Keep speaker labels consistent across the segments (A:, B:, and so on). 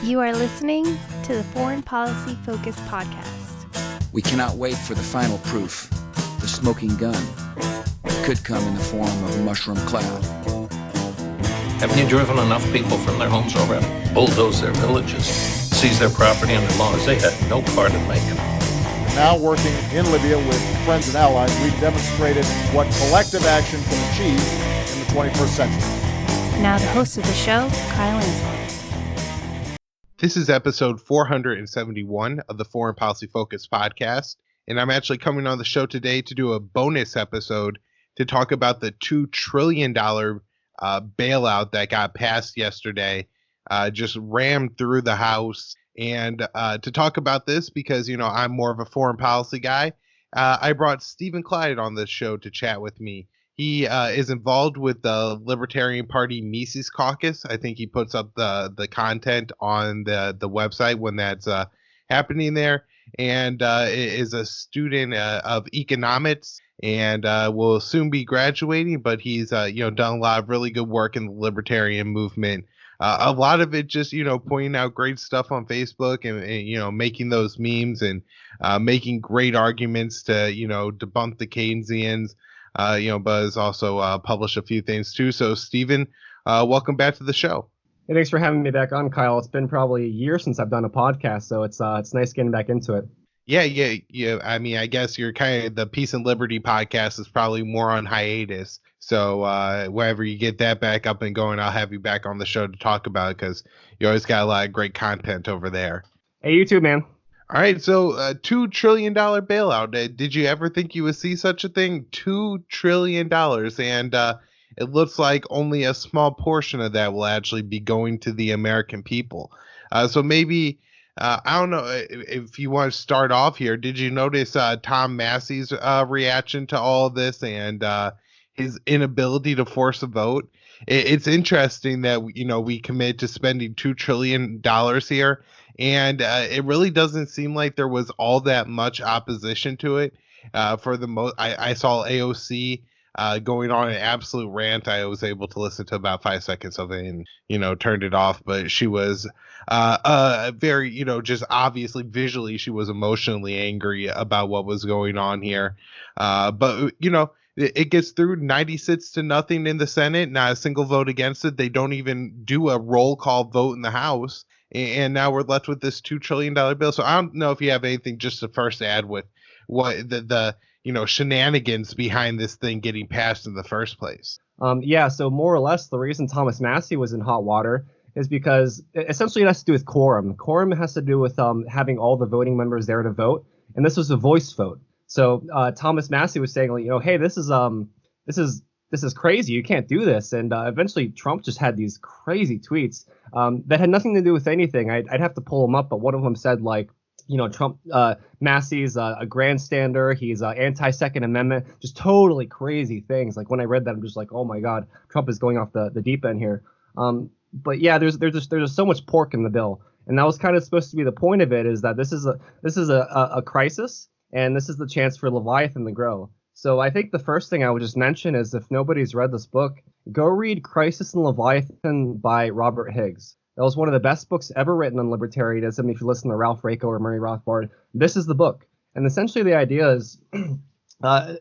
A: You are listening to the Foreign Policy Focus podcast.
B: We cannot wait for the final proof. The smoking gun could come in the form of a mushroom cloud.
C: Haven't you driven enough people from their homes already? Bulldoze their villages, seize their property and their laws. They had no part in making.
D: Now working in Libya with friends and allies, we've demonstrated what collective action can achieve in the 21st century.
A: Now the host of the show, Kyle Ansel.
E: This is episode 471 of the Foreign Policy Focus podcast, and I'm actually coming on the show today to do a bonus episode to talk about the $2 trillion bailout that got passed yesterday, just rammed through the House. And to talk about this, because, you know, I'm more of a foreign policy guy, I brought Steven Clyde on the show to chat with me. He is involved with the Libertarian Party Mises Caucus. I think he puts up the content on the website when that's happening there, and is a student of economics and will soon be graduating. But he's done a lot of really good work in the libertarian movement. A lot of it just, pointing out great stuff on Facebook and making those memes and making great arguments to, debunk the Keynesians. But has also published a few things too. So, Steven, welcome back to the show.
F: Hey, thanks for having me back on, Kyle. It's been probably a year since I've done a podcast, so it's nice getting back into it.
E: Yeah. I mean, I guess you're kind of the Peace and Liberty podcast is probably more on hiatus. So whenever you get that back up and going, I'll have you back on the show to talk about it, because you always got a lot of great content over there.
F: Hey, you too, man.
E: All right, so $2 trillion bailout. Did you ever think you would see such a thing? $2 trillion. And it looks like only a small portion of that will actually be going to the American people. So maybe, I don't know if you want to start off here. Did you notice Tom Massey's reaction to all of this and his inability to force a vote? It's interesting that, we commit to spending $2 trillion here. And it really doesn't seem like there was all that much opposition to it. For the most, I saw AOC going on an absolute rant. I was able to listen to about 5 seconds of it and, turned it off. But she was very, just obviously visually, she was emotionally angry about what was going on here. But it gets through 96-0 in the Senate, not a single vote against it. They don't even do a roll call vote in the House. And now we're left with this $2 trillion bill. So I don't know if you have anything just to first add with what the shenanigans behind this thing getting passed in the first place.
F: So more or less the reason Thomas Massey was in hot water is because essentially it has to do with quorum. Quorum has to do with having all the voting members there to vote. And this was a voice vote. So Thomas Massey was saying, hey, this is crazy. You can't do this. And eventually Trump just had these crazy tweets that had nothing to do with anything. I'd have to pull them up. But one of them said, Trump, Massey's a grandstander. He's anti-Second Amendment, just totally crazy things. Like when I read that, I'm just like, oh, my God, Trump is going off the deep end here. But yeah, there's just so much pork in the bill. And that was kind of supposed to be the point of it, is that this is a crisis. And this is the chance for Leviathan to grow. So I think the first thing I would just mention is, if nobody's read this book, go read Crisis in Leviathan by Robert Higgs. That was one of the best books ever written on libertarianism. If you listen to Ralph Raico or Murray Rothbard, this is the book. And essentially the idea is,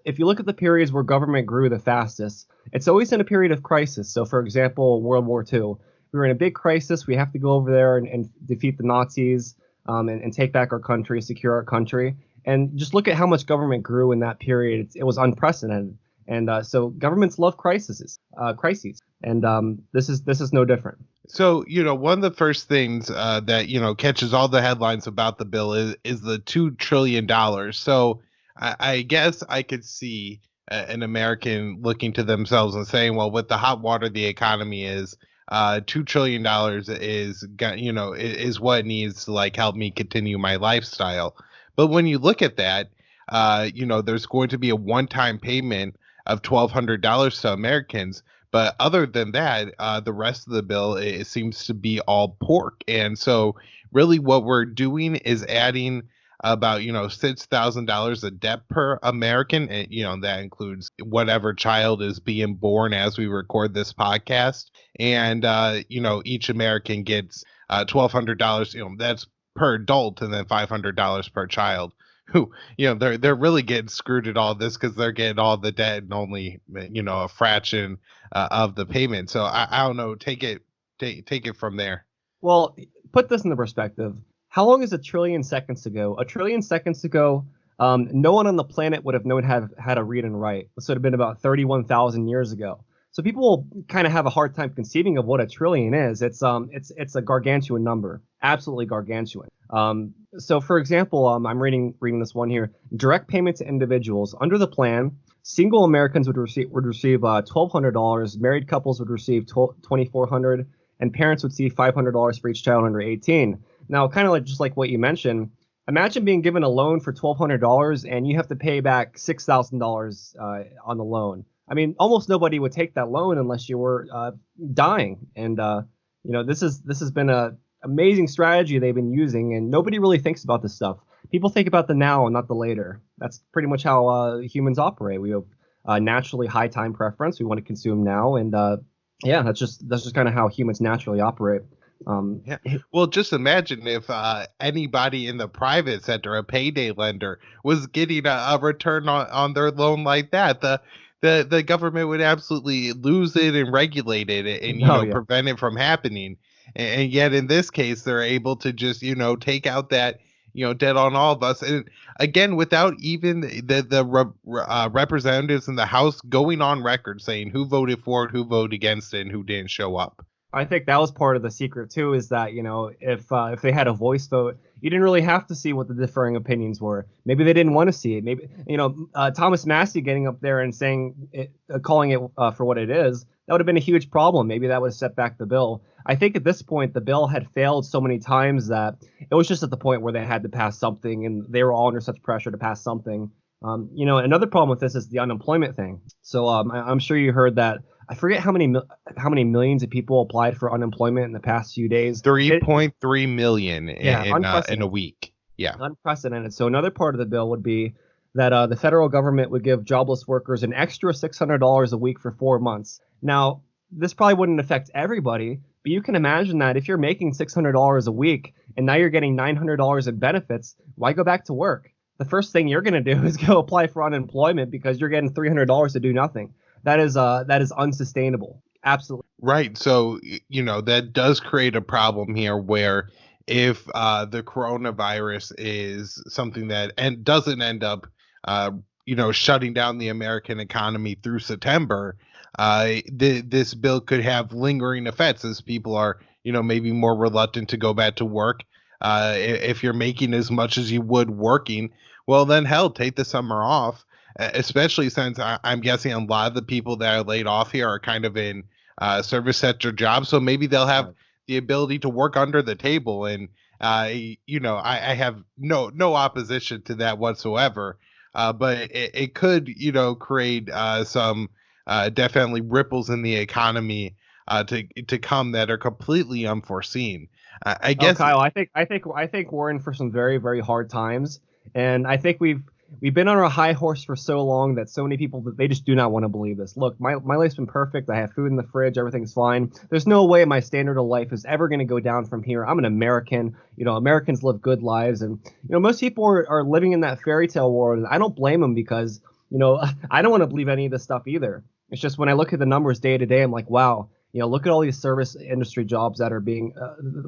F: if you look at the periods where government grew the fastest, it's always in a period of crisis. So for example, World War II, we were in a big crisis. We have to go over there and defeat the Nazis and take back our country, secure our country. And just look at how much government grew in that period. It was unprecedented. And so governments love crises. And this is no different.
E: So, one of the first things that, catches all the headlines about the bill is the $2 trillion. So I guess I could see an American looking to themselves and saying, well, with the hot water the economy is, $2 trillion is what it needs to help me continue my lifestyle. But when you look at that, there's going to be a one-time payment of $1,200 to Americans. But other than that, the rest of the bill, it seems to be all pork. And so really what we're doing is adding about, $6,000 of debt per American. And, that includes whatever child is being born as we record this podcast. And, each American gets $1,200, that's per adult, and then $500 per child. Who, they're really getting screwed at all this because they're getting all the debt and only, a fraction of the payment. So I don't know. Take it from there.
F: Well, put this into perspective. How long is a trillion seconds ago? A trillion seconds ago, no one on the planet would have known how to read and write. This would have been about 31,000 years ago. So people kind of have a hard time conceiving of what a trillion is. It's a gargantuan number, absolutely gargantuan. So for example, I'm reading this one here. Direct payment to individuals under the plan. Single Americans would receive $1,200. Married couples would receive $2,400, and parents would receive $500 for each child under 18. Now, kind of just like what you mentioned, imagine being given a loan for $1,200 and you have to pay back $6,000 on the loan. I mean, almost nobody would take that loan unless you were dying. And this has been a amazing strategy they've been using, and nobody really thinks about this stuff. People think about the now and not the later. That's pretty much how humans operate. We have naturally high time preference. We want to consume now, and that's just kind of how humans naturally operate.
E: Yeah. Well, just imagine if anybody in the private sector, a payday lender, was getting a return on their loan like that. The government would absolutely lose it and regulate it and prevent it from happening. And yet in this case, they're able to just take out that debt on all of us. And again, without even the representatives in the House going on record saying who voted for it, who voted against it, and who didn't show up.
F: I think that was part of the secret too, is that if they had a voice vote, you didn't really have to see what the differing opinions were. Maybe they didn't want to see it. Maybe Thomas Massey getting up there and saying calling it for what it is, that would have been a huge problem. Maybe that would have set back the bill. I think at this point the bill had failed so many times that it was just at the point where they had to pass something, and they were all under such pressure to pass something. Another problem with this is the unemployment thing. So I'm sure you heard that. I forget how many millions of people applied for unemployment in the past few days.
E: 3.3 million in a week. Yeah,
F: unprecedented. So another part of the bill would be that the federal government would give jobless workers an extra $600 a week for 4 months. Now, this probably wouldn't affect everybody, but you can imagine that if you're making $600 a week and now you're getting $900 in benefits, why go back to work? The first thing you're going to do is go apply for unemployment because you're getting $300 to do nothing. That is unsustainable. Absolutely.
E: Right. So, that does create a problem here where if the coronavirus is something that doesn't end up, shutting down the American economy through September, this bill could have lingering effects as people are, maybe more reluctant to go back to work. If you're making as much as you would working, well, then hell, take the summer off. Especially since I'm guessing a lot of the people that are laid off here are kind of in service sector jobs. So maybe they'll have the ability to work under the table. And, I have no opposition to that whatsoever. But it could, create some definitely ripples in the economy to come that are completely unforeseen. I guess,
F: Kyle, I think we're in for some very, very hard times. And I think we've been on our high horse for so long that so many people, they just do not want to believe this. Look, my life's been perfect. I have food in the fridge. Everything's fine. There's no way my standard of life is ever going to go down from here. I'm an American. Americans live good lives. And, most people are living in that fairy tale world. And I don't blame them because, I don't want to believe any of this stuff either. It's just when I look at the numbers day to day, I'm like, wow, look at all these service industry jobs that are being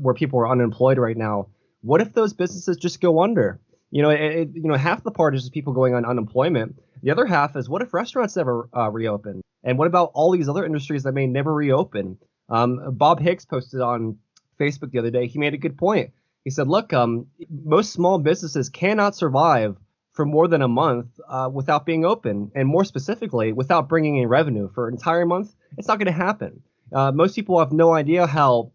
F: where people are unemployed right now. What if those businesses just go under? Half the part is just people going on unemployment. The other half is what if restaurants never reopen? And what about all these other industries that may never reopen? Bob Hicks posted on Facebook the other day. He made a good point. He said, look, most small businesses cannot survive for more than a month without being open. And more specifically, without bringing in revenue for an entire month. It's not going to happen. Most people have no idea how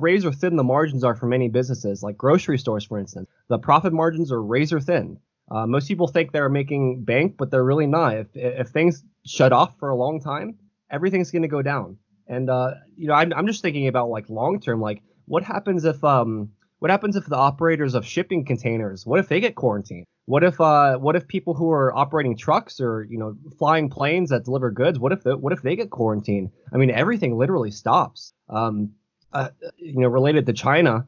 F: razor thin the margins are for many businesses, like grocery stores, for instance. The profit margins are razor thin. Most people think they're making bank, but they're really not. If things shut off for a long time, everything's going to go down. And I'm just thinking about like long term, like what happens if the operators of shipping containers, what if they get quarantined? What if people who are operating trucks or flying planes that deliver goods, what if they get quarantined? I mean, everything literally stops. related to China.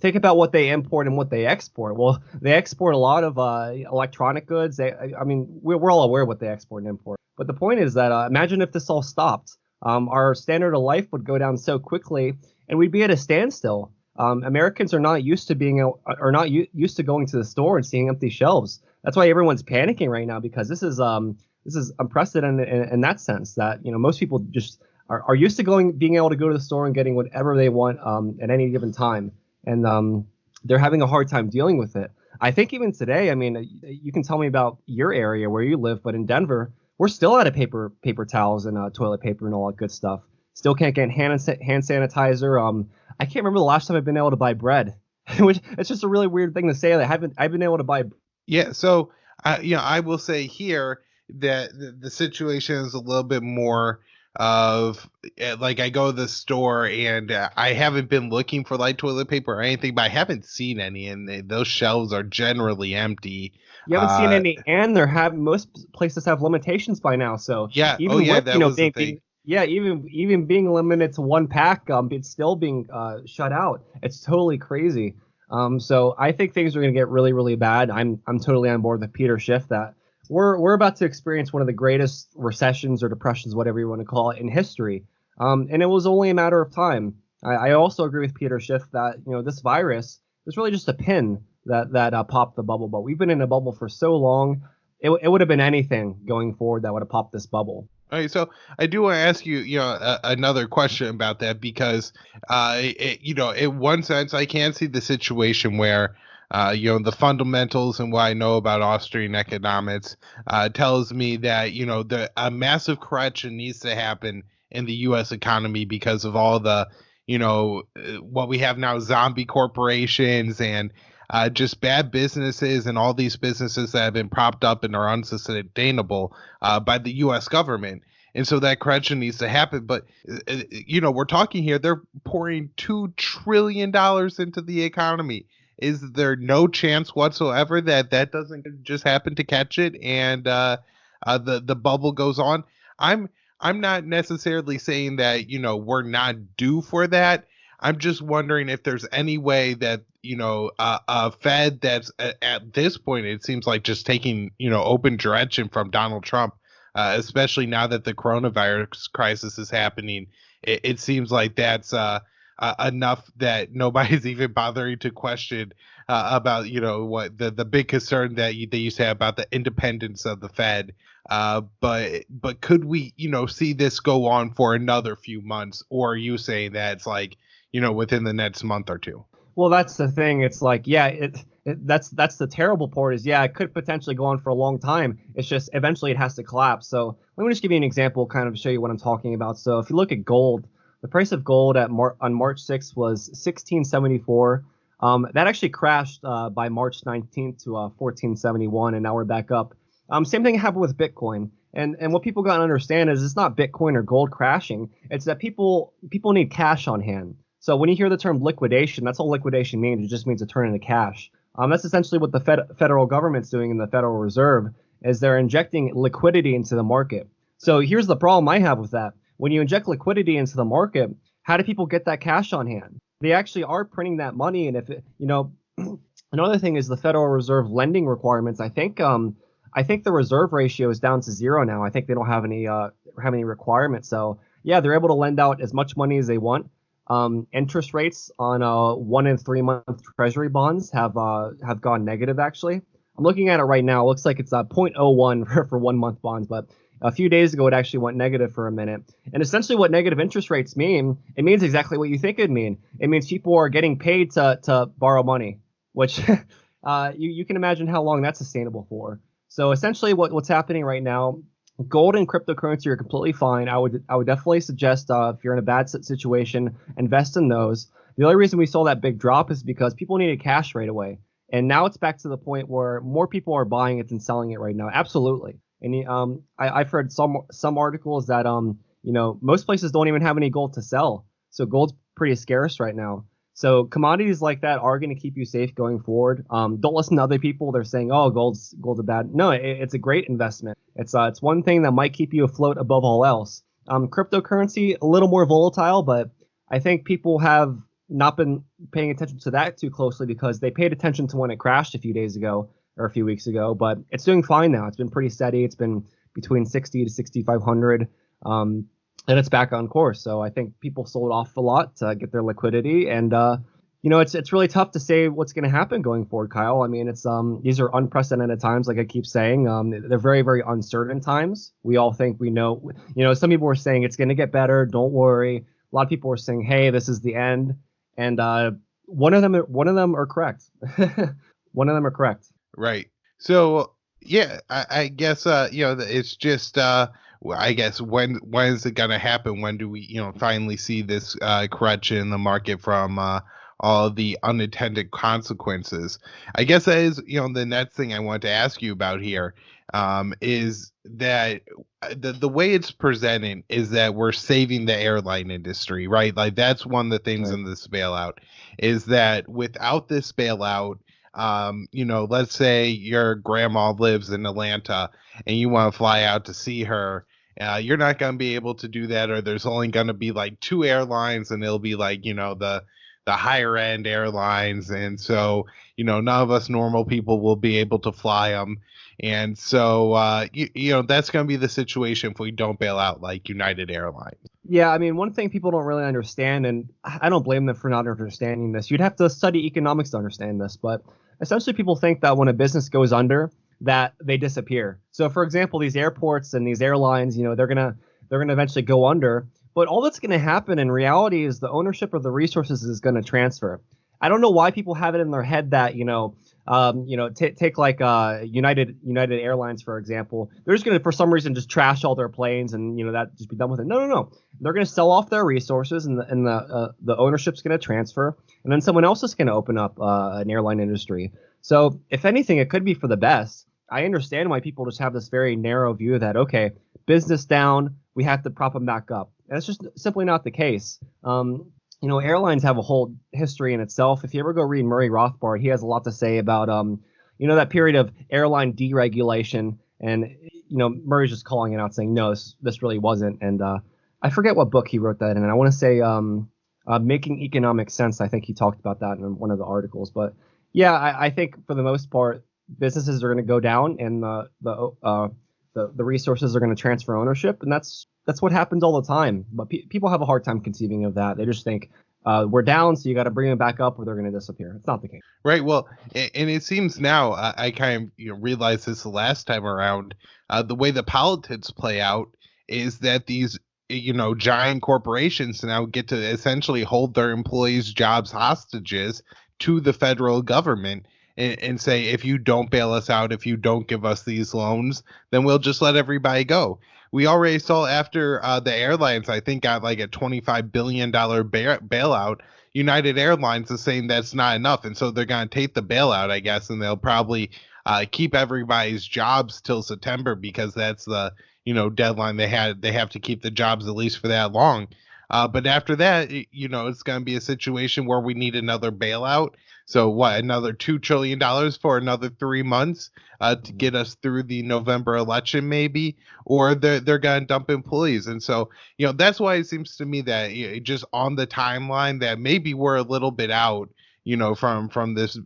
F: Think about what they import and what they export. Well, they export a lot of electronic goods. We're all aware of what they export and import. But the point is that imagine if this all stopped. Our standard of life would go down so quickly, and we'd be at a standstill. Americans are not used to used to going to the store and seeing empty shelves. That's why everyone's panicking right now, because this is unprecedented in that sense, that most people just are used to being able to go to the store and getting whatever they want at any given time, and they're having a hard time dealing with it. I think even today, you can tell me about your area where you live, but in Denver, we're still out of paper towels and toilet paper and all that good stuff. Still can't get hand sanitizer. I can't remember the last time I've been able to buy bread, which it's just a really weird thing to say. That I've been able to buy.
E: Yeah. So, I will say here that the situation is a little bit more of like, I go to the store and I haven't been looking for like toilet paper or anything, but I haven't seen any, and those shelves are generally empty.
F: You haven't seen any, and most places have limitations by now. So
E: yeah,
F: even
E: with, that was the thing.
F: Even being limited to one pack, it's still being shut out. It's totally crazy. So I think things are going to get really, really bad. I'm totally on board with Peter Schiff that we're about to experience one of the greatest recessions or depressions, whatever you want to call it, in history. And it was only a matter of time. I also agree with Peter Schiff that this virus is really just a pin that popped the bubble. But we've been in a bubble for so long, it would have been anything going forward that would have popped this bubble.
E: All right, so I do want to ask you, another question about that, because, in one sense, I can see the situation where, the fundamentals and what I know about Austrian economics tells me that, a massive correction needs to happen in the U.S. economy because of all the, what we have now, zombie corporations and just bad businesses and all these businesses that have been propped up and are unsustainable by the U.S. government. And so that correction needs to happen. But, we're talking here, they're pouring $2 trillion into the economy. Is there no chance whatsoever that doesn't just happen to catch it and the bubble goes on? I'm not necessarily saying that, we're not due for that. I'm just wondering if there's any way that, a Fed that's at this point, it seems like just taking, open direction from Donald Trump, especially now that the coronavirus crisis is happening. It seems like that's enough that nobody's even bothering to question about, what the big concern that they used to have about the independence of the Fed. But could we, see this go on for another few months? Or are you saying that it's like, within the next month or two?
F: Well, that's the thing. It's like, that's the terrible part is, it could potentially go on for a long time. It's just eventually it has to collapse. So let me just give you an example, kind of show you what I'm talking about. So if you look at gold, the price of gold on March 6th was $1,674. That actually crashed by March 19th to $1,471, and now we're back up. Same thing happened with Bitcoin. And what people got to understand is it's not Bitcoin or gold crashing. It's that people need cash on hand. So when you hear the term liquidation, that's all liquidation means. It just means to turn into cash. That's essentially what the federal government's doing in the Federal Reserve, is they're injecting liquidity into the market. So here's the problem I have with that. When you inject liquidity into the market, how do people get that cash on hand? They actually are printing that money. And if another thing is the Federal Reserve lending requirements. I think the reserve ratio is down to 0 now. I think they don't have any requirements. So they're able to lend out as much money as they want. Interest rates on 1 and 3 month Treasury bonds have gone negative. Actually, I'm looking at it right now. It looks like it's 0.01 for 1 month bonds, but a few days ago it actually went negative for a minute. And essentially, what negative interest rates mean, it means exactly what you think it'd mean. It means people are getting paid to borrow money, which you can imagine how long that's sustainable for. So essentially, what's happening right now. Gold and cryptocurrency are completely fine. I would definitely suggest if you're in a bad situation, invest in those. The only reason we saw that big drop is because people needed cash right away. And now it's back to the point where more people are buying it than selling it right now. Absolutely. And I've heard some articles that most places don't even have any gold to sell. So gold's pretty scarce right now. So commodities like that are going to keep you safe going forward. Don't listen to other people. They're saying, "Oh, gold's a bad." No, it's a great investment. It's one thing that might keep you afloat above all else. Cryptocurrency a little more volatile, but I think people have not been paying attention to that too closely because they paid attention to when it crashed a few days ago or a few weeks ago, but it's doing fine now. It's been pretty steady. It's been between 60 to 6,500, and it's back on course. So I think people sold off a lot to get their liquidity, and it's really tough to say what's going to happen going forward, Kyle. I mean, it's these are unprecedented times, like I keep saying. They're very, very uncertain times. We all think we know. Some people were saying it's going to get better. Don't worry. A lot of people were saying, "Hey, this is the end," and one of them are correct. One of them are correct.
E: Right. So yeah, I guess it's just I guess when is it gonna happen? When do we finally see this correction in the market from all of the unintended consequences? I guess that is the next thing I want to ask you about here, is that the way it's presented is that we're saving the airline industry, right? Like that's one of the things in this bailout is that without this bailout, let's say your grandma lives in Atlanta and you want to fly out to see her. You're not going to be able to do that, or there's only going to be like 2 airlines, and it'll be like, the higher end airlines. And so, none of us normal people will be able to fly them. And so, that's going to be the situation if we don't bail out like United Airlines.
F: Yeah, I mean, one thing people don't really understand, and I don't blame them for not understanding this. You'd have to study economics to understand this, but essentially people think that when a business goes under, that they disappear. So, for example, these airports and these airlines, they're gonna eventually go under. But all that's going to happen in reality is the ownership of the resources is going to transfer. I don't know why people have it in their head that take like United Airlines, for example. They're just going to, for some reason, just trash all their planes and that just be done with it. No. They're going to sell off their resources, and the ownership's going to transfer, and then someone else is going to open up an airline industry. So if anything, it could be for the best. I understand why people just have this very narrow view that, okay, business down, we have to prop them back up. And it's just simply not the case. Airlines have a whole history in itself. If you ever go read Murray Rothbard, he has a lot to say about, that period of airline deregulation. And, Murray's just calling it out saying, no, this really wasn't. And I forget what book he wrote that in. And I want to say Making Economic Sense. I think he talked about that in one of the articles. But yeah, I think for the most part, businesses are going to go down, and the resources are going to transfer ownership, and that's what happens all the time. But people have a hard time conceiving of that. They just think we're down, so you got to bring them back up, or they're going to disappear. It's not the case. Right.
E: Well, and it seems now I kind of realized this the last time around. The way the politics play out is that these giant corporations now get to essentially hold their employees' jobs hostages to the federal government. And say, if you don't bail us out, if you don't give us these loans, then we'll just let everybody go. We already saw after the airlines, I think, got like a $25 billion bailout. United Airlines is saying that's not enough. And so they're going to take the bailout, I guess, and they'll probably keep everybody's jobs till September, because that's the deadline they have to keep the jobs at least for that long. But after that, it's going to be a situation where we need another bailout. So another $2 trillion for another 3 months to get us through the November election, maybe, or they're going to dump employees. And so, that's why it seems to me that just on the timeline that maybe we're a little bit out, from this,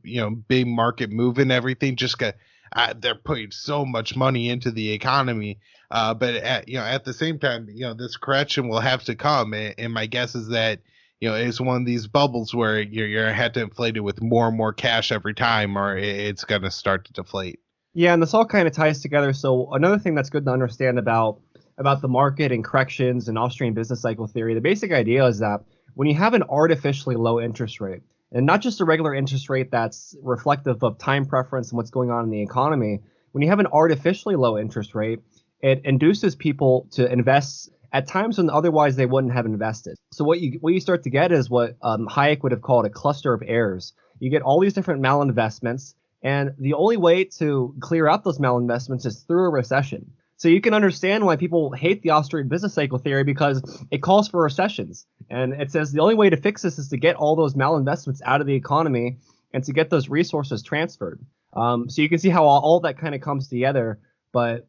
E: big market move and everything. Just they're putting so much money into the economy. But at the same time, this correction will have to come. And my guess is that, it's one of these bubbles where you're had to inflate it with more and more cash every time, or it's going to start to deflate.
F: Yeah, and this all kind of ties together. So another thing that's good to understand about the market and corrections and Austrian business cycle theory, the basic idea is that when you have an artificially low interest rate, and not just a regular interest rate that's reflective of time preference and what's going on in the economy, when you have an artificially low interest rate, it induces people to invest at times when otherwise they wouldn't have invested. So what you start to get is what Hayek would have called a cluster of errors. You get all these different malinvestments, and the only way to clear out those malinvestments is through a recession. So you can understand why people hate the Austrian business cycle theory, because it calls for recessions. And it says the only way to fix this is to get all those malinvestments out of the economy and to get those resources transferred. So you can see how all that kind of comes together. But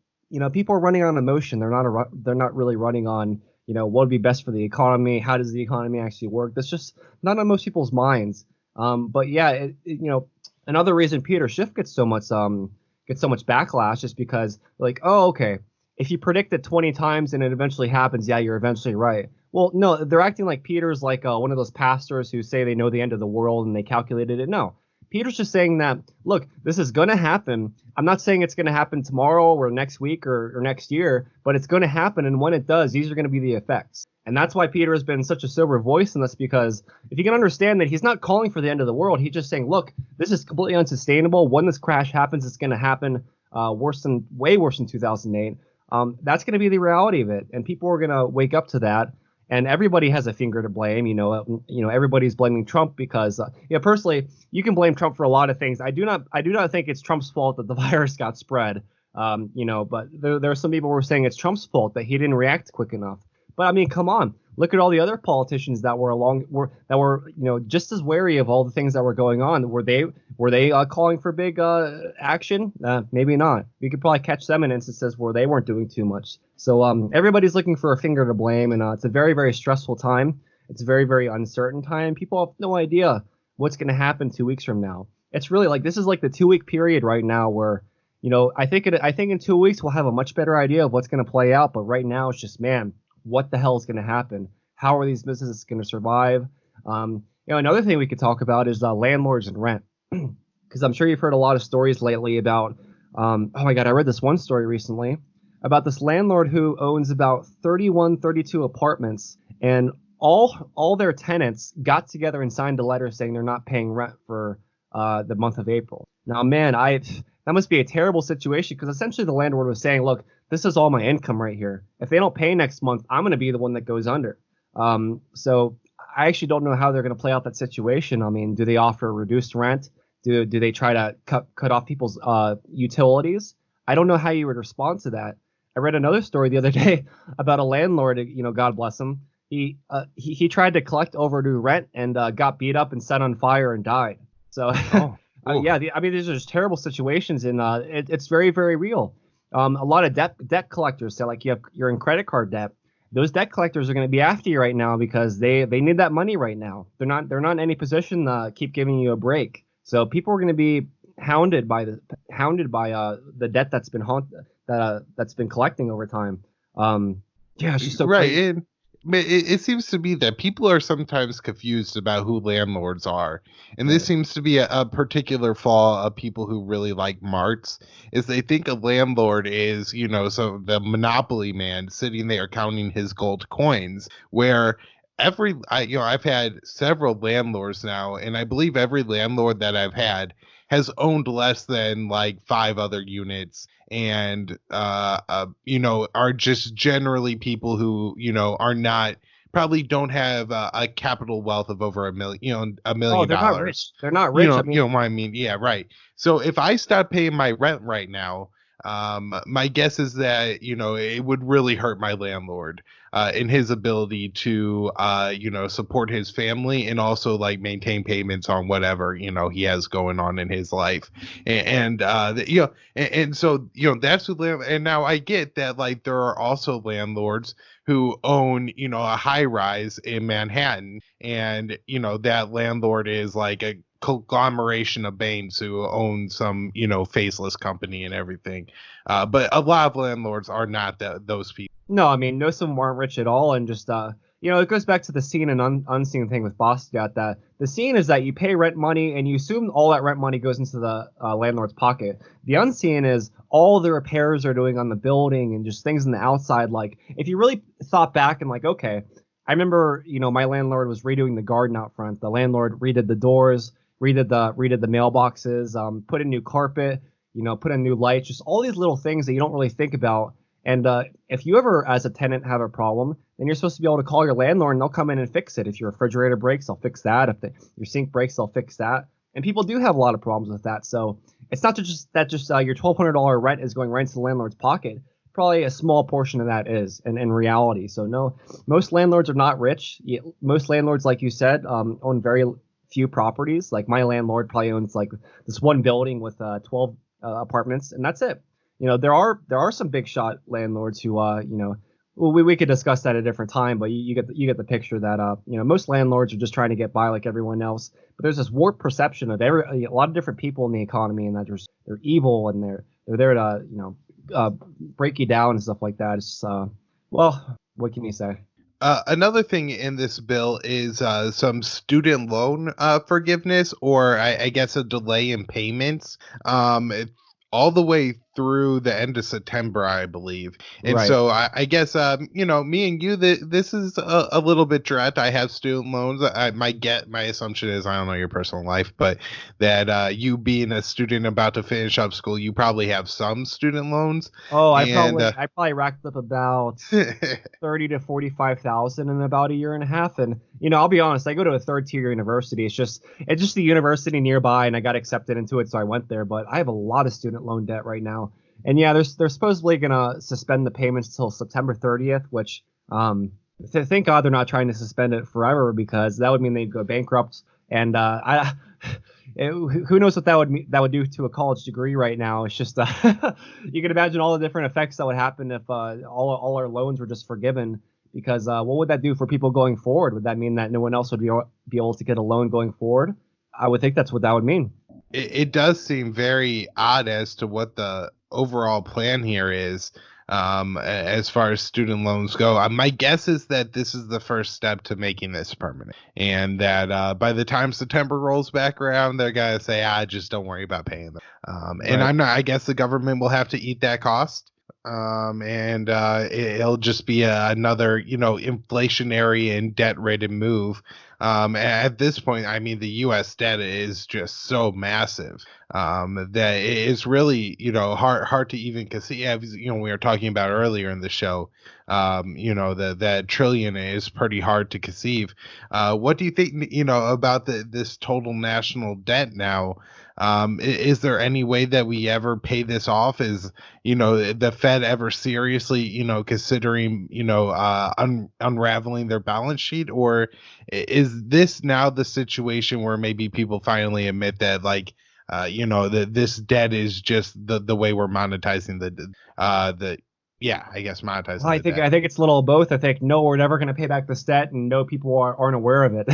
F: people are running on emotion. They're not really running on what would be best for the economy? How does the economy actually work? That's just not on most people's minds. But yeah, another reason Peter Schiff gets so much backlash is because like, oh, okay, if you predict it 20 times and it eventually happens, yeah, you're eventually right. Well, no, they're acting like Peter's like one of those pastors who say they know the end of the world and they calculated it. No, Peter's just saying that, look, this is going to happen. I'm not saying it's going to happen tomorrow or next week or next year, but it's going to happen. And when it does, these are going to be the effects. And that's why Peter has been such a sober voice in this, because if you can understand that he's not calling for the end of the world, he's just saying, look, this is completely unsustainable. When this crash happens, it's going to happen way worse than 2008. That's going to be the reality of it. And people are going to wake up to that. And everybody has a finger to blame. Everybody's blaming Trump because, personally, you can blame Trump for a lot of things. I do not think it's Trump's fault that the virus got spread. But there are some people who are saying it's Trump's fault that he didn't react quick enough. But I mean, come on, look at all the other politicians that were just as wary of all the things that were going on. Were they calling for big action? Maybe not. We could probably catch them in instances where they weren't doing too much. So everybody's looking for a finger to blame, and it's a very, very stressful time. It's a very, very uncertain time. People have no idea what's going to happen 2 weeks from now. It's really like this is like the 2 week period right now where, I think in 2 weeks we'll have a much better idea of what's going to play out. But right now it's just, man, what the hell is going to happen? How are these businesses going to survive? Another thing we could talk about is landlords and rent, because I'm sure you've heard a lot of stories lately about. Oh my God, I read this one story recently about this landlord who owns about 32 apartments, and all their tenants got together and signed a letter saying they're not paying rent for the month of April. Now, man, that must be a terrible situation, because essentially the landlord was saying, look, this is all my income right here. If they don't pay next month, I'm going to be the one that goes under. So I actually don't know how they're going to play out that situation. I mean, do they offer reduced rent? Do they try to cut off people's utilities? I don't know how you would respond to that. I read another story the other day about a landlord, God bless him. He tried to collect overdue rent and got beat up and set on fire and died. So these are just terrible situations, and it's very, very real. A lot of debt collectors say, like, you're in credit card debt. Those debt collectors are going to be after you right now because they need that money right now. They're not in any position to keep giving you a break. So people are going to be hounded by the debt that's been collecting over time. It's just so
E: right.
F: crazy.
E: And it seems to be that people are sometimes confused about who landlords are. And this seems to be a particular flaw of people who really like Marx, is they think a landlord is, so the monopoly man sitting there counting his gold coins, where I've had several landlords now, and I believe every landlord that I've had has owned less than like 5 other units, and are just generally people who probably don't have a capital wealth of over $1 million.
F: Oh, they're not rich. They're not rich.
E: You know what I mean? Yeah, right. So if I stop paying my rent right now, my guess is that it would really hurt my landlord in his ability to support his family and also like maintain payments on whatever he has going on in his life, and so that's what and now I get that, like, there are also landlords who own a high rise in Manhattan, and that landlord is like a conglomeration of Baines who own some faceless company and everything, but a lot of landlords are not those people.
F: No, I mean, most of them aren't rich at all, and just it goes back to the seen and unseen thing with Basquiat, that the seen is that you pay rent money and you assume all that rent money goes into the landlord's pocket. The unseen is all the repairs they're doing on the building and just things on the outside. Like, if you really thought back and like, okay, I remember my landlord was redoing the garden out front. The landlord redid the doors, redid the mailboxes, put in new carpet, put in new lights, just all these little things that you don't really think about. And if you ever, as a tenant, have a problem, then you're supposed to be able to call your landlord and they'll come in and fix it. If your refrigerator breaks, they'll fix that. If your sink breaks, they'll fix that. And people do have a lot of problems with that. So it's not just your $1,200 rent is going right into the landlord's pocket. Probably a small portion of that is in reality. So no, most landlords are not rich. Most landlords, like you said, own very few properties. Like my landlord probably owns like this one building with 12 apartments, and that's it. There are some big shot landlords who Well, we could discuss that at a different time, but you get the picture that most landlords are just trying to get by like everyone else. But there's this warped perception of a lot of different people in the economy, and that they're evil and they're there to break you down and stuff like that. It's well, what can you say?
E: Another thing in this bill is some student loan forgiveness, or I guess a delay in payments. All the way through the end of September, I believe. And
F: Right.
E: so I guess, me and you, this is a little bit direct. I have student loans. My assumption is, I don't know your personal life, but that you being a student about to finish up school, you probably have some student loans.
F: Oh, I probably racked up about 30 to 45,000 in about a year and a half. And I'll be honest, I go to a third tier university. It's just the university nearby, and I got accepted into it, so I went there. But I have a lot of student loan debt right now. And yeah, they're supposedly gonna suspend the payments until September 30th, which thank God they're not trying to suspend it forever, because that would mean they'd go bankrupt. And who knows what that would do to a college degree right now. It's just you can imagine all the different effects that would happen if all our loans were just forgiven. Because what would that do for people going forward? Would that mean that no one else would be able to get a loan going forward? I would think that's what that would mean.
E: It does seem very odd as to what the overall plan here is, as far as student loans go. My guess is that this is the first step to making this permanent, and that by the time September rolls back around, they're gonna say, just don't worry about paying them. And I guess the government will have to eat that cost. And it'll just be another, inflationary and debt-ridden move. At this point, I mean, the U.S. debt is just so massive that it's really, hard to even conceive. We were talking about earlier in the show, that trillion is pretty hard to conceive. What do you think, about this total national debt now? Is there any way that we ever pay this off? Is, the Fed ever seriously, considering, unraveling their balance sheet? Or is this now the situation where maybe people finally admit that, like, that this debt is just the way we're monetizing monetizing
F: I think it's a little of both. I think, no, we're never going to pay back this debt, and no, people aren't aware of it.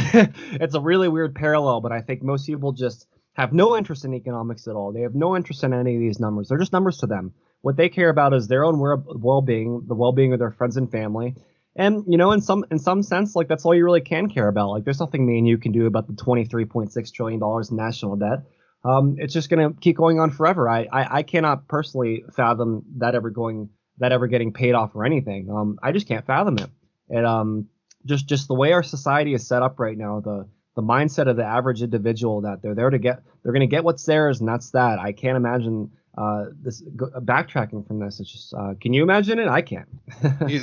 F: It's a really weird parallel, but I think most people just have no interest in economics at all. They have no interest in any of these numbers. They're just numbers to them. What they care about is their own well-being, the well-being of their friends and family. And, in some sense, like, that's all you really can care about. Like, there's nothing me and you can do about the $23.6 trillion in national debt. It's just going to keep going on forever. I cannot personally fathom that ever getting paid off or anything. I just can't fathom it. And just the way our society is set up right now, the mindset of the average individual, that they're going to get what's theirs, and that's that. I can't imagine backtracking from this. It's just, can you imagine it? I can't.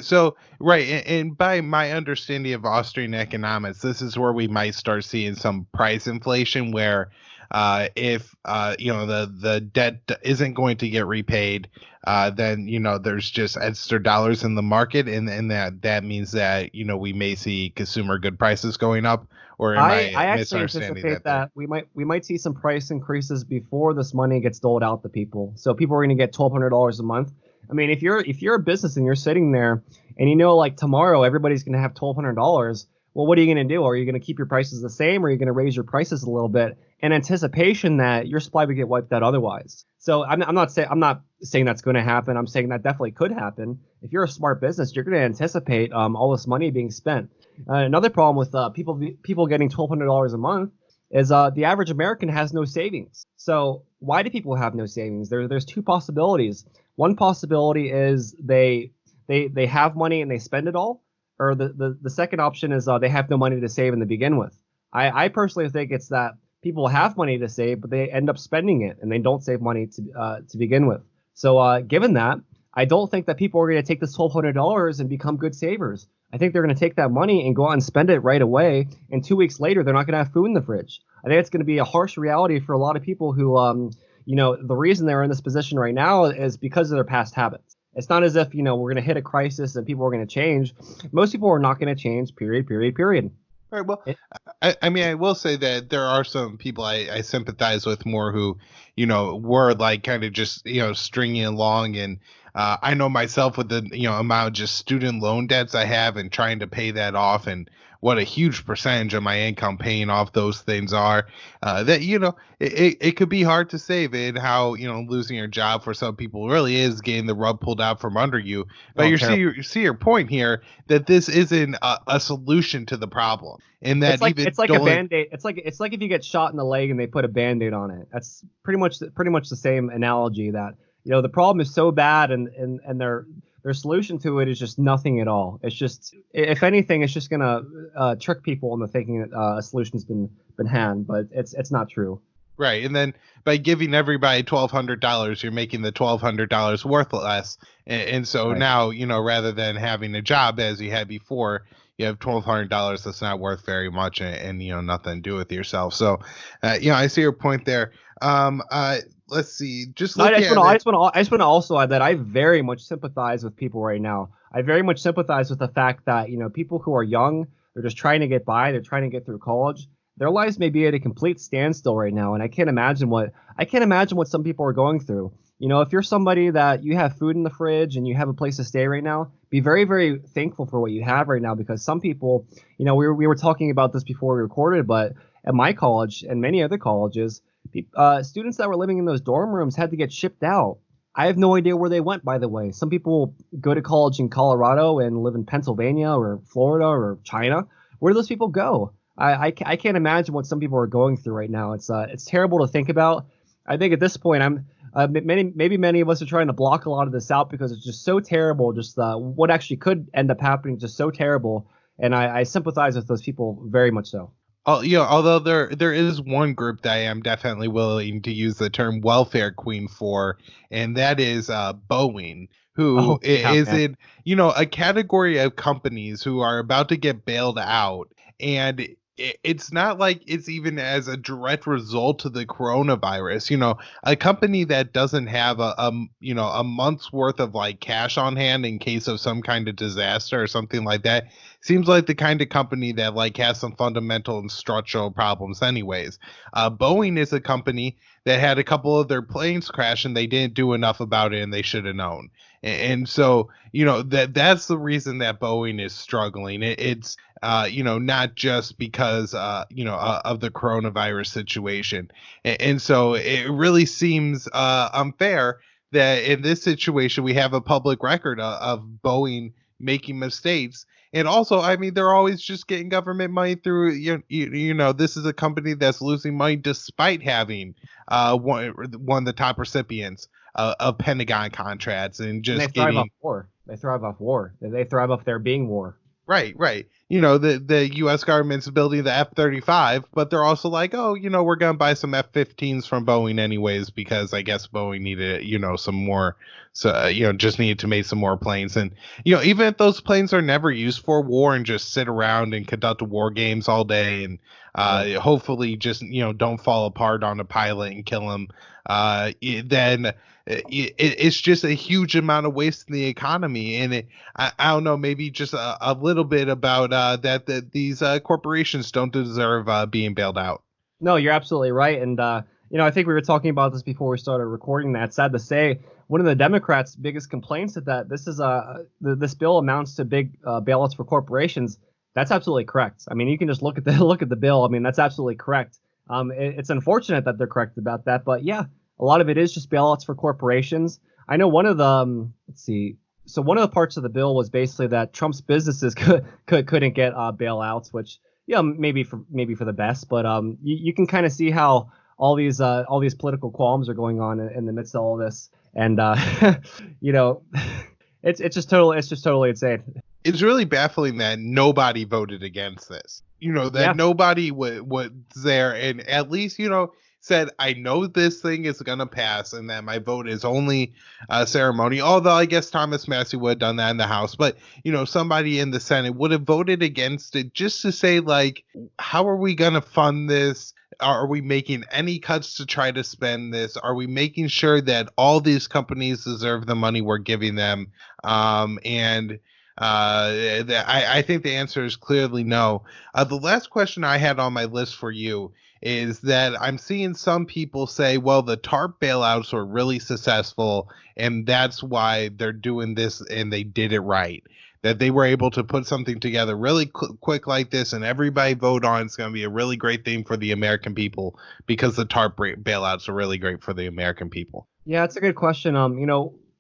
E: So, right. And by my understanding of Austrian economics, this is where we might start seeing some price inflation, where if the debt isn't going to get repaid, then there's just extra dollars in the market, and that means that we may see consumer good prices going up. Or am I
F: actually anticipate that we might see some price increases before this money gets doled out to people. So people are going to get $1,200 a month. I mean, if you're a business and you're sitting there and like tomorrow everybody's going to have $1,200, well, what are you going to do? Are you going to keep your prices the same, or are you going to raise your prices a little bit in anticipation that your supply would get wiped out otherwise? So I'm not saying that's going to happen. I'm saying that definitely could happen. If you're a smart business, you're going to anticipate all this money being spent. Another problem with people getting $1,200 a month is the average American has no savings. So why do people have no savings? There's two possibilities. One possibility is they have money and they spend it all. Or the second option is they have no money to save in the begin with. I personally think it's that people have money to save, but they end up spending it, and they don't save money to begin with. So given that, I don't think that people are going to take this $1,200 and become good savers. I think they're going to take that money and go out and spend it right away, and 2 weeks later, they're not going to have food in the fridge. I think it's going to be a harsh reality for a lot of people who, the reason they're in this position right now is because of their past habits. It's not as if, we're going to hit a crisis and people are going to change. Most people are not going to change, period.
E: All right. Well, I will say that there are some people I sympathize with more who, were like kind of just, stringing along. And I know myself with the amount of just student loan debts I have and trying to pay that off, and what a huge percentage of my income paying off those things are, that it could be hard to save, and how losing your job for some people really is getting the rug pulled out from under you. But you see your point here, that this isn't a solution to the problem, and that
F: it's like a band-aid. It's like if you get shot in the leg and they put a band-aid on it. That's pretty much the same analogy, that the problem is so bad, and their solution to it is just nothing at all. It's just, if anything, it's just gonna trick people into thinking that a solution's been had, but it's not true.
E: Right, and then by giving everybody $1,200, you're making the $1,200 worthless, and so now rather than having a job as you had before, you have $1,200 that's not worth very much, and nothing to do with yourself. So, I see your point there. Let's see. I just want
F: to also add that I very much sympathize with people right now. I very much sympathize with the fact that people who are young, they're just trying to get by, they're trying to get through college. Their lives may be at a complete standstill right now, and I can't imagine what some people are going through. If you're somebody that you have food in the fridge and you have a place to stay right now, be very, very thankful for what you have right now, because some people, we were talking about this before we recorded, but at my college and many other colleges, students that were living in those dorm rooms had to get shipped out. I have no idea where they went, by the way. Some people go to college in Colorado and live in Pennsylvania or Florida or China. Where do those people go? I can't imagine what some people are going through right now. It's terrible to think about. I think at this point, many of us are trying to block a lot of this out because it's just so terrible. Just what actually could end up happening is just so terrible, and I sympathize with those people very much so.
E: Oh, although there is one group that I am definitely willing to use the term welfare queen for, and that is Boeing, who is in a category of companies who are about to get bailed out, and it's not like it's even as a direct result of the coronavirus. A company that doesn't have a month's worth of like cash on hand in case of some kind of disaster or something like that seems like the kind of company that like has some fundamental and structural problems anyways. Boeing is a company that had a couple of their planes crash and they didn't do enough about it, and they should have known. And so, that's the reason that Boeing is struggling. It's not just because, of the coronavirus situation. And so it really seems unfair that in this situation we have a public record of Boeing making mistakes. And also, I mean, they're always just getting government money through, this is a company that's losing money despite having one of the top recipients of Pentagon contracts, and just
F: and they thrive off war. They thrive off war. They thrive off there being war.
E: Right. The U.S. government's building the F-35, but they're also like, oh, we're going to buy some F-15s from Boeing anyways, because I guess Boeing needed, some more. So, just needed to make some more planes. And, even if those planes are never used for war and just sit around and conduct war games all day and hopefully just, don't fall apart on a pilot and kill him, then it's just a huge amount of waste in the economy. And I don't know, maybe just a little bit about that these corporations don't deserve being bailed out.
F: No, you're absolutely right. And, I think we were talking about this before we started recording that. Sad to say, one of the Democrats' biggest complaints is that this bill amounts to big bailouts for corporations. That's absolutely correct. I mean, you can just look at the bill. I mean, that's absolutely correct. It's unfortunate that they're correct about that, but yeah, a lot of it is just bailouts for corporations. I know one of the So one of the parts of the bill was basically that Trump's businesses couldn't get bailouts, which maybe for the best, but you can kind of see how all these political qualms are going on in the midst of all this, and it's just totally insane.
E: It's really baffling that nobody voted against this. Nobody was there and at least said, I know this thing is going to pass and that my vote is only a ceremony. Although I guess Thomas Massey would have done that in the House. But, somebody in the Senate would have voted against it just to say, like, how are we going to fund this? Are we making any cuts to try to spend this? Are we making sure that all these companies deserve the money we're giving them? I think the answer is clearly no. The last question I had on my list for you is that I'm seeing some people say, well, the TARP bailouts were really successful, and that's why they're doing this, and they did it right. That they were able to put something together really quick like this, and everybody vote on it's going to be a really great thing for the American people because the TARP bailouts are really great for the American people.
F: Yeah, it's a good question.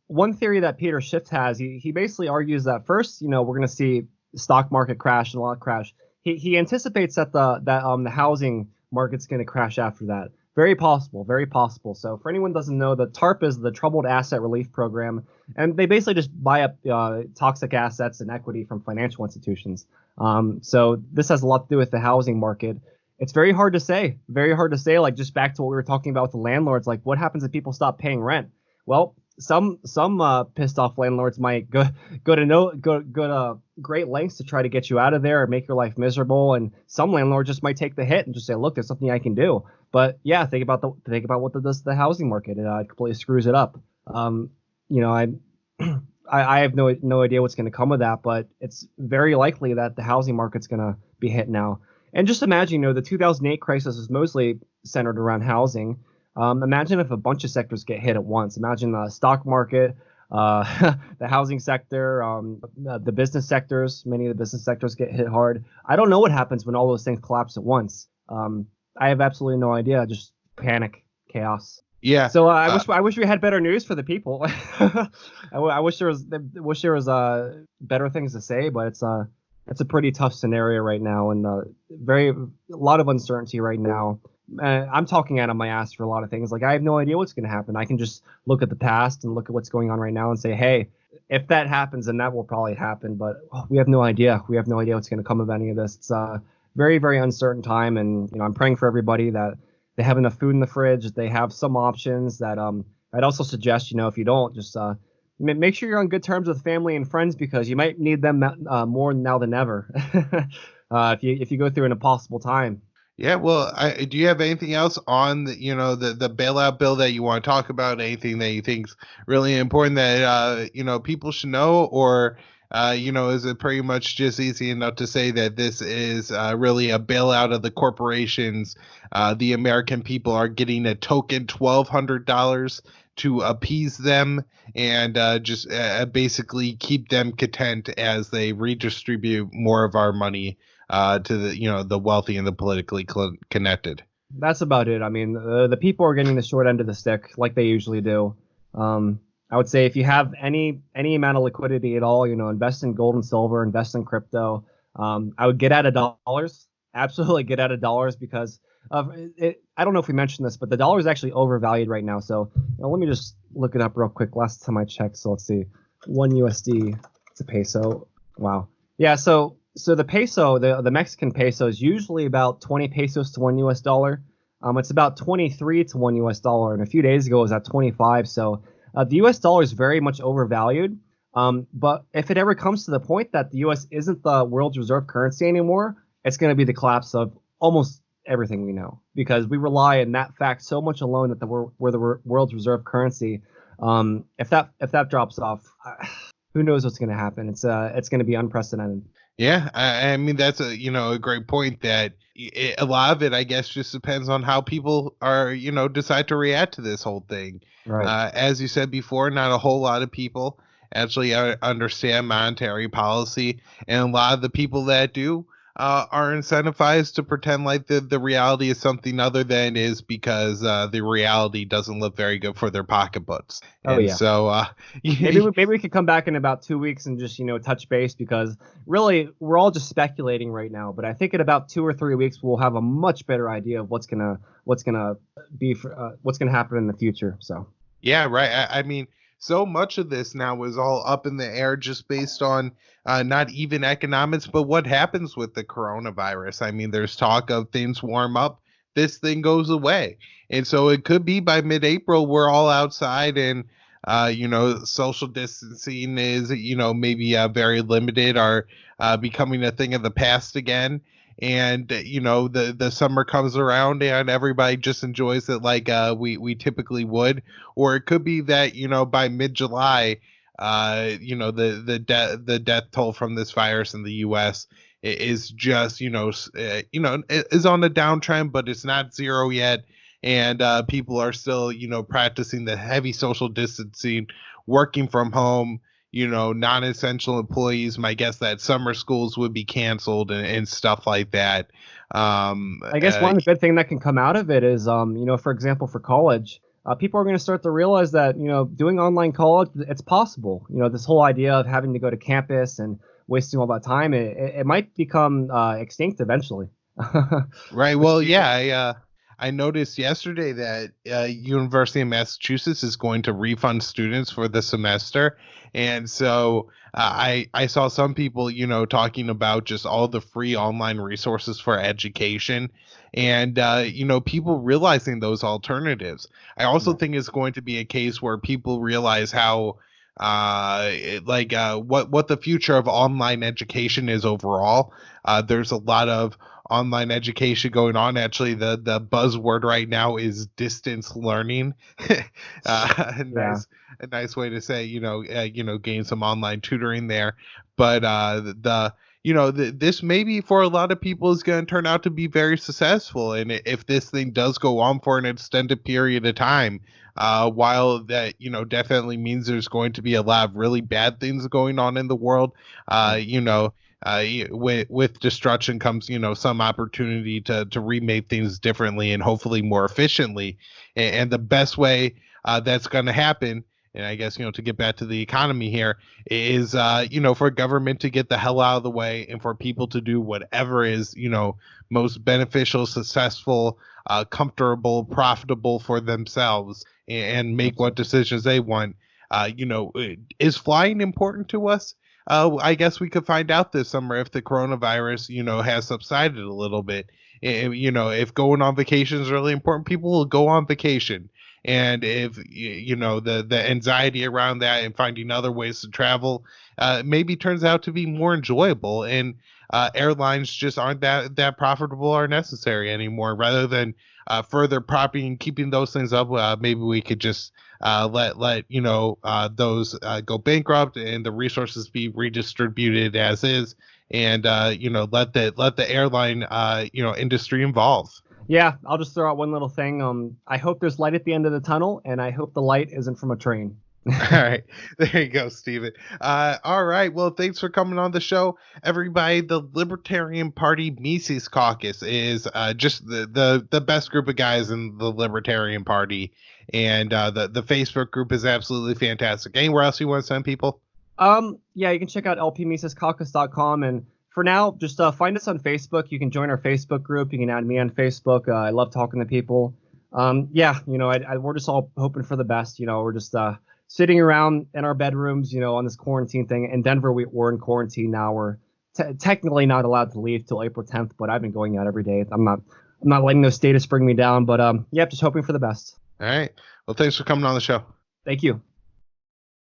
F: One theory that Peter Schiff has, he basically argues that first, we're going to see the stock market crash and a lot crash. He anticipates that the housing market's going to crash after that. Very possible, very possible. So for anyone who doesn't know, the TARP is the Troubled Asset Relief Program, and they basically just buy up toxic assets and equity from financial institutions. So this has a lot to do with the housing market. It's very hard to say, like just back to what we were talking about with the landlords, like what happens if people stop paying rent? Well, some pissed off landlords might go to great lengths to try to get you out of there or make your life miserable, and some landlords just might take the hit and just say, look, there's something I can do. But yeah, think about what that does to the housing market. It completely screws it up. I have no idea what's going to come of that, but it's very likely that the housing market's going to be hit now. And just imagine, the 2008 crisis is mostly centered around housing. Imagine if a bunch of sectors get hit at once. Imagine the stock market, the housing sector, the business sectors. Many of the business sectors get hit hard. I don't know what happens when all those things collapse at once. I have absolutely no idea. Just panic, chaos.
E: Yeah.
F: So I wish we had better news for the people. I wish there was better things to say, but it's a pretty tough scenario right now, and a lot of uncertainty right now. I'm talking out of my ass for a lot of things. Like I have no idea what's going to happen. I can just look at the past and look at what's going on right now and say, hey, if that happens, then that will probably happen. But we have no idea. We have no idea what's going to come of any of this. It's a very, very uncertain time, and I'm praying for everybody that they have enough food in the fridge, that they have some options. That I'd also suggest, if you don't, just make sure you're on good terms with family and friends, because you might need them more now than ever if you go through an impossible time.
E: Yeah, well, do you have anything else on the bailout bill that you want to talk about? Anything that you think's really important that people should know, or is it pretty much just easy enough to say that this is really a bailout of the corporations? The American people are getting a token $1,200 to appease them and just basically keep them content as they redistribute more of our money to the wealthy and the politically connected.
F: That's about it. I mean, the people are getting the short end of the stick like they usually do. I would say if you have any amount of liquidity at all, invest in gold and silver, invest in crypto. I would get out of dollars. Absolutely get out of dollars, because of it. I don't know if we mentioned this, but the dollar is actually overvalued right now. So let me just look it up real quick. Last time I checked, so let's see, 1 USD to peso. Wow. Yeah. So the peso, the Mexican peso, is usually about 20 pesos to $1. It's about 23 to $1, and a few days ago it was at 25. So the U.S. dollar is very much overvalued. But if it ever comes to the point that the U.S. isn't the world's reserve currency anymore, it's going to be the collapse of almost everything we know, because we rely on that fact so much alone that we're the world's reserve currency. If that drops off, who knows what's going to happen? It's going to be unprecedented.
E: Yeah, I mean that's a great point. That a lot of it, I guess, just depends on how people are decide to react to this whole thing.
F: Right.
E: As you said before, not a whole lot of people actually understand monetary policy, and a lot of the people that do are incentivized to pretend like the reality is something other than it is, because the reality doesn't look very good for their pocketbooks.
F: Oh,
E: and
F: yeah.
E: So
F: maybe we could come back in about 2 weeks and just touch base, because really we're all just speculating right now. But I think in about 2 or 3 weeks we'll have a much better idea of what's gonna happen in the future. So
E: yeah, right. I mean, so much of this now is all up in the air, just based on not even economics, but what happens with the coronavirus. I mean, there's talk of things warm up, this thing goes away. And so it could be by mid-April, we're all outside and, social distancing is, maybe very limited, or becoming a thing of the past again. And, the summer comes around and everybody just enjoys it like we typically would. Or it could be that, by mid-July, the death toll from this virus in the U.S. is just, is on a downtrend, but it's not zero yet. And people are still, practicing the heavy social distancing, working from home, non-essential employees. My guess that summer schools would be canceled and stuff like that.
F: I guess one good thing that can come out of it is, for example, for college, people are going to start to realize that, doing online college, it's possible. This whole idea of having to go to campus and wasting all that time, it might become extinct eventually.
E: Right. Well, yeah, I noticed yesterday that University of Massachusetts is going to refund students for the semester. And so I saw some people, talking about just all the free online resources for education and, people realizing those alternatives. I also think it's going to be a case where people realize how what the future of online education is overall. There's a lot of online education going on. Actually, the buzzword right now is distance learning. A nice way to say, gain some online tutoring there. But this maybe for a lot of people is going to turn out to be very successful. And if this thing does go on for an extended period of time, while that, definitely means there's going to be a lot of really bad things going on in the world, with destruction comes, some opportunity to remake things differently and hopefully more efficiently. And the best way that's going to happen, and I guess, to get back to the economy here, is, for government to get the hell out of the way and for people to do whatever is, most beneficial, successful, comfortable, profitable for themselves and make what decisions they want. Is flying important to us? I guess we could find out this summer if the coronavirus, has subsided a little bit. If going on vacation is really important, people will go on vacation. And if, the anxiety around that and finding other ways to travel maybe turns out to be more enjoyable, and airlines just aren't that profitable or necessary anymore, rather than further propping and keeping those things up, maybe we could just let those go bankrupt and the resources be redistributed as is, and let the airline industry evolve.
F: Yeah, I'll just throw out one little thing. I hope there's light at the end of the tunnel, and I hope the light isn't from a train.
E: All right. There you go, Steven. All right. Well, thanks for coming on the show, everybody. The Libertarian Party Mises Caucus is just the best group of guys in the Libertarian Party. And the Facebook group is absolutely fantastic. Anywhere else you want to send people?
F: Yeah, you can check out lpmisescaucus.com. And for now, just find us on Facebook. You can join our Facebook group. You can add me on Facebook. I love talking to people. We're just all hoping for the best. We're just sitting around in our bedrooms, on this quarantine thing. In Denver, we're in quarantine now. We're technically not allowed to leave till April 10th, but I've been going out every day. I'm not letting those status bring me down. But just hoping for the best.
E: All right. Well, thanks for coming on the show.
F: Thank you.